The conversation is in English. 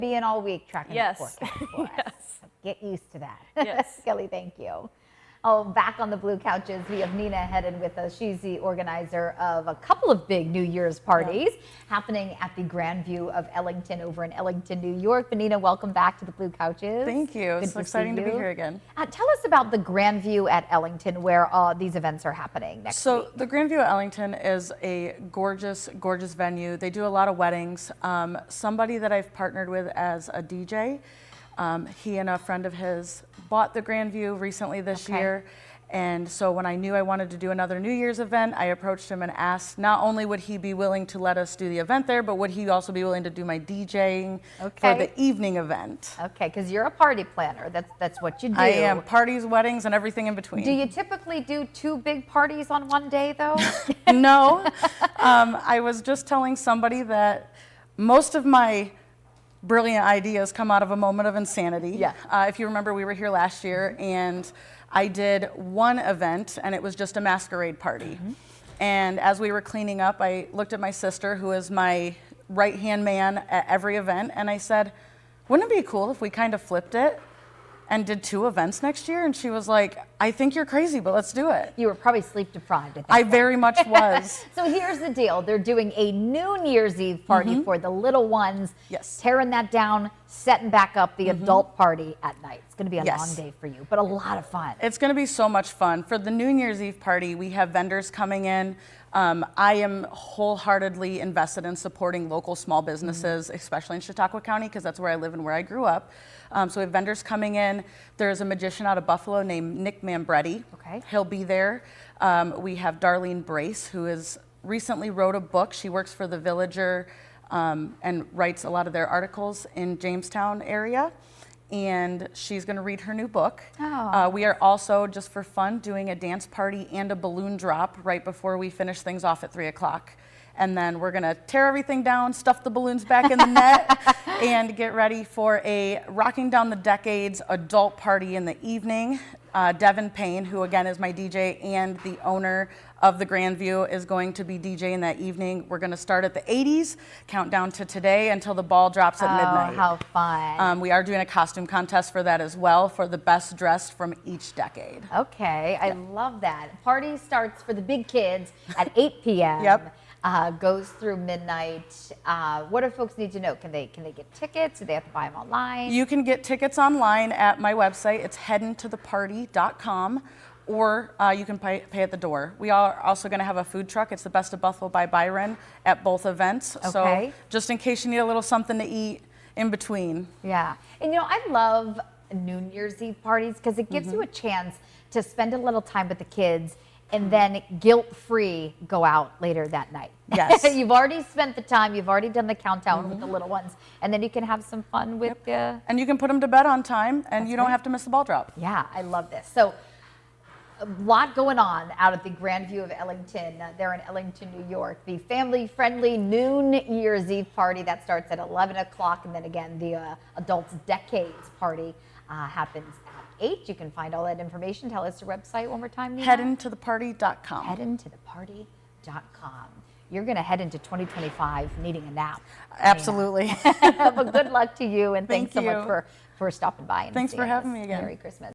Being all week tracking the forecast for us. Yes. Get used to that. Yes. Kelly, thank you. Oh, back on the blue couches, we have Nina Hedden with us. She's the organizer of a couple of big New Year's parties happening at the Grandview of Ellington over in Ellington, New York. But Nina, welcome back to the blue couches. Thank you. It's exciting to be here again. Tell us about the Grandview at Ellington, where these events are happening next week. So the Grandview of Ellington is a gorgeous, gorgeous venue. They do a lot of weddings. Somebody that I've partnered with as a DJ, he and a friend of his bought the Grandview recently this year. And so when I knew I wanted to do another New Year's event, I approached him and asked, not only would he be willing to let us do the event there, but would he also be willing to do my DJing for the evening event? Okay, because you're a party planner. That's what you do. I am. Parties, weddings, and everything in between. Do you typically do 2 big parties on one day, though? No. I was just telling somebody that most of my brilliant ideas come out of a moment of insanity. Yeah. If you remember, we were here last year, and I did one event, and it was just a masquerade party. And as we were cleaning up, I looked at my sister, who is my right-hand man at every event, and I said, wouldn't it be cool if we kind of flipped it and did 2 events next year? And she was like, I think you're crazy, but let's do it. You were probably sleep deprived at that I point. very much was. So here's the deal. They're doing a New Year's Eve party for the little ones. Yes. Tearing that down, setting back up the adult party at night. It's going to be a long day for you, but a lot of fun. It's going to be so much fun. For the New Year's Eve party, we have vendors coming in. I am wholeheartedly invested in supporting local small businesses, especially in Chautauqua County, because that's where I live and where I grew up. So we have vendors coming in. There's a magician out of Buffalo named Nick Mambretti. He'll be there. We have Darlene Brace, who has recently wrote a book. She works for The Villager and writes a lot of their articles in Jamestown area. And she's going to read her new book. We are also, just for fun, doing a dance party and a balloon drop right before we finish things off at 3 o'clock. And then we're going to tear everything down, stuff the balloons back in the net, and get ready for a Rocking Down the Decades adult party in the evening. Devin Payne, who again is my DJ and the owner of the Grandview, is going to be DJing that evening. We're going to start at the 80s, count down to today until the ball drops at midnight. How fun. We are doing a costume contest for that as well, for the best dressed from each decade. Okay, I love that. Party starts for the big kids at 8 p.m. Goes through midnight. What do folks need to know? Can they get tickets? Do they have to buy them online? You can get tickets online at my website. It's headintotheparty.com, or you can pay at the door. We are also going to have a food truck. It's the Best of Buffalo by Byron at both events. So just in case you need a little something to eat in between. Yeah, and I love New Year's Eve parties because it gives you a chance to spend a little time with the kids and then guilt-free go out later that night. Yes. You've already spent the time, you've already done the countdown with the little ones, and then you can have some fun with and you can put them to bed on time, and you don't have to miss the ball drop. Yeah, I love this. So, a lot going on out at the Grandview of Ellington. They're in Ellington, New York. The family-friendly New Year's Eve party that starts at 11 o'clock, and then again, the Adults Decades party happens at 8. You can find all that information. Tell us your website one more time, Nina. Headintotheparty.com. Headintotheparty.com. You're going to head into 2025 needing a nap. Absolutely. But good luck to you, and thanks so much for stopping by. And thanks for having me again. Merry Christmas.